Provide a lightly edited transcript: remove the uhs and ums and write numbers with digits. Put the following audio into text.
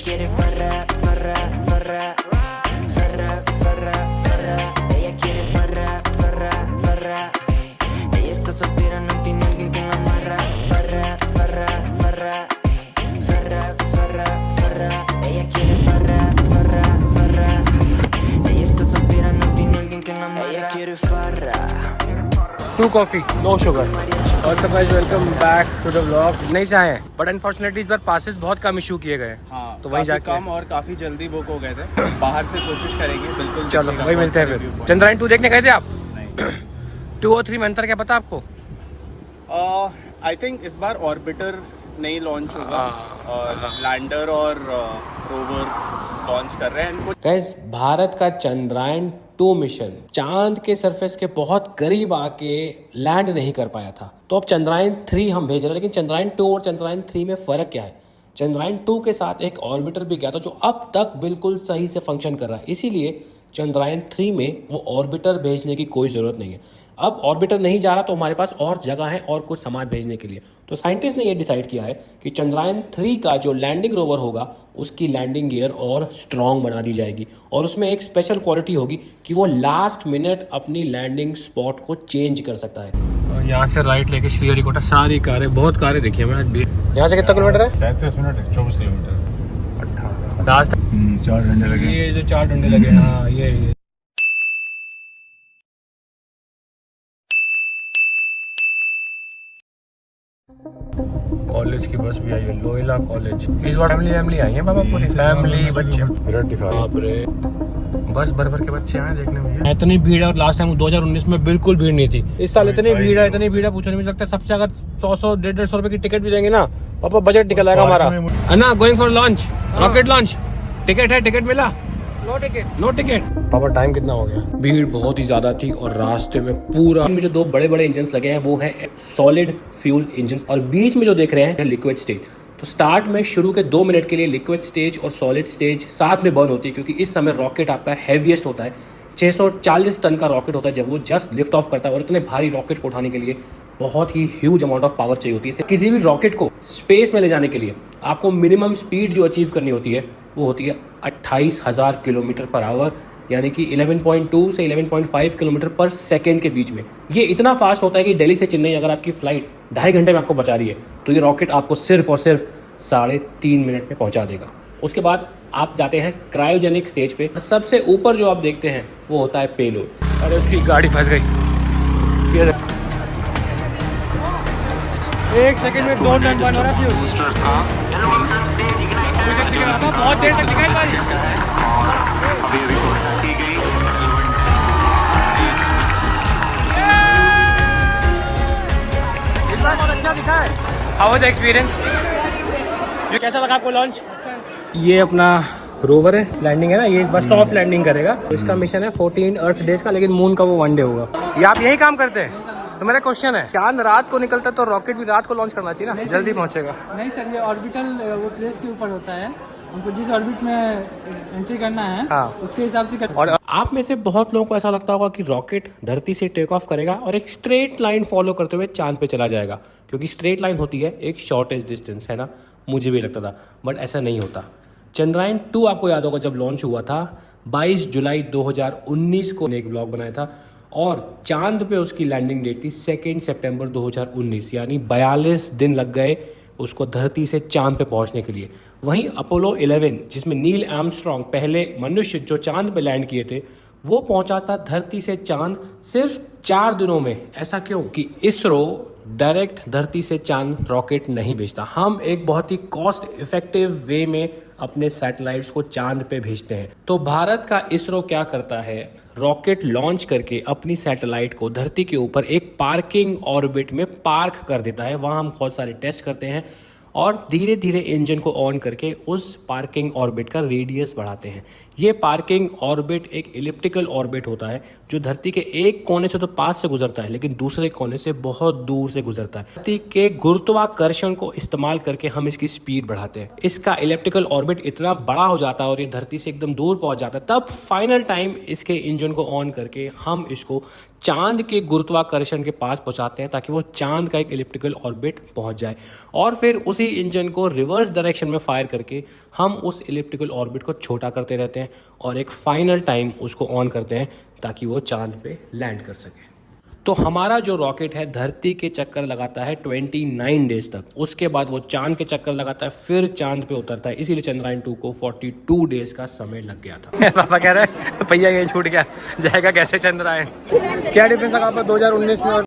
quiere farra, farra, farra, farra, farra, farra. Ella quiere farra, farra, farra. Ella está soltera, no tiene alguien que la amarra. Farra, farra, farra, farra, farra, farra. Ella quiere farra, farra, farra. Ella está soltera, no tiene alguien que la amarra. Ella quiere farra. 2 coffee no sugar. और तो guys welcome back to the vlog. नहीं चाहे हैं but unfortunately इस बार passes बहुत कम issue किए गए। हाँ, तो वहीं जाके कम और काफी जल्दी बुक हो गए थे। बाहर से कोशिश करेंगे बिल्कुल। चलो वही मिलते हैं फिर। चंद्रयान 2 देखने गए थे आप? नहीं 2 और 3 में अंतर क्या पता आपको? आई थिंक इस बार ऑर्बिटर नहीं लॉन्च होगा और लैंडर और रोवर लॉन्च कर रहे हैं। गाइस भारत का चंद्रयान 2 मिशन चांद के सरफेस के बहुत करीब आके लैंड नहीं कर पाया था। तो अब चंद्रयान 3 हम भेज रहे हैं, लेकिन चंद्रयान 2 और चंद्रयान 3 में फर्क क्या है? चंद्रयान 2 के साथ एक ऑर्बिटर भी गया था जो अब तक बिल्कुल सही से फंक्शन कर रहा है, इसीलिए चंद्रयान 3 में वो ऑर्बिटर भेजने की कोई ज़रूरत नहीं है। अब ऑर्बिटर नहीं जा रहा तो हमारे पास और जगह है और कुछ सामान भेजने के लिए। तो साइंटिस्ट ने ये डिसाइड किया है कि चंद्रयान 3 का जो लैंडिंग रोवर होगा उसकी लैंडिंग गियर और स्ट्रॉन्ग बना दी जाएगी और उसमें एक स्पेशल क्वालिटी होगी कि वो लास्ट मिनट अपनी लैंडिंग स्पॉट को चेंज कर सकता है। यहाँ से राइट लेके श्रीहरिकोटा सारी कारें, बहुत कारें देखी मैं आज। यहाँ से कितना किलोमीटर है? 37 मिनट 24 किलोमीटर। 4 डंडे लगे। ये जो 4 डंडे लगे, हाँ ये कॉलेज की बस भी आई है, लोयला कॉलेज। इस बार फैमिली आई है बाबा, पूरी फैमिली बच्चे। रेड दिखा बाप रे, बस भर भर के बच्चे आए देखने में। इतनी भीड़ है और लास्ट टाइम 2019 में बिल्कुल भीड़ नहीं थी। इस साल इतनी भीड़ है पूछो नहीं। मुझे लगता है सबसे अगर 100 150 रुपए की टिकट भी देंगे ना पापा, बजट निकल आएगा हमारा। है ना, going for launch, rocket launch. Ticket है? टिकट मिला? No ticket. पापा टाइम कितना हो गया? भीड़ बहुत ही ज्यादा थी और रास्ते में पूरा जो 2 बड़े बड़े इंजन लगे हैं वो है सॉलिड फ्यूल इंजन और बीच में जो देख रहे हैं लिक्विड स्टेज। तो स्टार्ट में शुरू के 2 मिनट के लिए लिक्विड स्टेज और सॉलिड स्टेज साथ में बर्न होती है, क्योंकि इस समय रॉकेट आपका हैवीएस्ट होता है। 640 टन का रॉकेट होता है जब वो जस्ट लिफ्ट ऑफ करता है, और इतने भारी रॉकेट को उठाने के लिए बहुत ही ह्यूज अमाउंट ऑफ पावर चाहिए होती है। किसी भी रॉकेट को स्पेस में ले जाने के लिए आपको मिनिमम स्पीड जो अचीव करनी होती है वो होती है 28,000 किलोमीटर पर आवर, यानी कि 11.2 से 11.5 किलोमीटर पर सेकेंड के बीच में। ये इतना फास्ट होता है कि दिल्ली से चेन्नई अगर आपकी फ्लाइट 2.5 घंटे में आपको बचा रही है तो ये रॉकेट आपको सिर्फ और सिर्फ 3.5 मिनट में पहुंचा देगा। उसके बाद आप जाते हैं क्रायोजेनिक स्टेज पे। सबसे ऊपर जो आप देखते हैं वो होता है पेलोड। अरे उसकी गाड़ी फंस गई। ये 1 सेकंड में 2 टन बन रहा था। बहुत देर तक दिखाई पा रही बहुत अच्छा दिखा है। How was experience? कैसा लगा आपको लॉन्च? ये अपना रोवर है, लैंडिंग है ना, ये बस सॉफ्ट लैंडिंग करेगा। तो इसका मिशन है 14 अर्थ डेज का, लेकिन मून का वो 1 डे होगा। ये आप यही काम करते हैं? तो मेरा क्वेश्चन है, चांद रात को निकलता है तो रॉकेट भी रात को लॉन्च करना चाहिए ना, जल्दी पहुंचेगा। नहीं सर, ये ऑर्बिटल वो प्लेस के ऊपर होता है, उनको जिस ऑर्बिट में एंट्री करना है हाँ, उसके हिसाब से और आप में से बहुत लोगों को ऐसा लगता होगा कि रॉकेट धरती से टेक ऑफ करेगा और एक स्ट्रेट लाइन फॉलो करते हुए चांद पे चला जाएगा, क्योंकि स्ट्रेट लाइन होती है एक शॉर्टेज डिस्टेंस, है ना। मुझे भी लगता था बट ऐसा नहीं होता। चंद्रयान 2 आपको याद होगा जब लॉन्च हुआ था 22 जुलाई 2019 को एक ब्लॉग बनाया था और चांद पे उसकी लैंडिंग डेट थी 2 सितंबर 2019, यानी 42 दिन लग गए उसको धरती से चांद पे पहुंचने के लिए। वहीं अपोलो 11 जिसमें नील आर्मस्ट्रॉन्ग पहले मनुष्य जो चांद पे लैंड किए थे वो पहुंचा था धरती से चांद सिर्फ 4 दिनों में। ऐसा क्यों? कि इसरो डायरेक्ट धरती से चांद रॉकेट नहीं भेजता। हम एक बहुत ही कॉस्ट इफेक्टिव वे में अपने सैटेलाइट्स को चांद पे भेजते हैं। तो भारत का इसरो क्या करता है, रॉकेट लॉन्च करके अपनी सैटेलाइट को धरती के ऊपर एक पार्किंग ऑर्बिट में पार्क कर देता है। वहाँ हम बहुत सारे टेस्ट करते हैं और धीरे धीरे इंजन को ऑन करके उस पार्किंग ऑर्बिट का रेडियस बढ़ाते हैं। ये पार्किंग ऑर्बिट एक इलिप्टिकल ऑर्बिट होता है जो धरती के एक कोने से तो पास से गुजरता है लेकिन दूसरे कोने से बहुत दूर से गुजरता है। धरती के गुरुत्वाकर्षण को इस्तेमाल करके हम इसकी स्पीड बढ़ाते हैं। इसका इलिप्टिकल ऑर्बिट इतना बड़ा हो जाता है और ये धरती से एकदम दूर पहुंच जाता है, तब फाइनल टाइम इसके इंजन को ऑन करके हम इसको चांद के गुरुत्वाकर्षण के पास पहुंचाते हैं ताकि वो चांद का एक इलिप्टिकल ऑर्बिट पहुंच जाए, और फिर उसी इंजन को रिवर्स डायरेक्शन में फायर करके हम उस इलिप्टिकल ऑर्बिट को छोटा करते रहते हैं और एक फाइनल टाइम उसको ऑन करते हैं ताकि वो चांद पे लैंड कर सके। तो हमारा जो रॉकेट है धरती के चक्कर लगाता है 29 डेज तक, उसके बाद वो चांद के चक्कर लगाता है, फिर चांद पे उतरता है। इसीलिए चंद्रयान 2 को 42 डेज का समय लग गया था। पापा कह रहे हैं भैया ये छूट गया, जाएगा कैसे चंद्रयान? क्या डिफरेंस लगा 2019 में और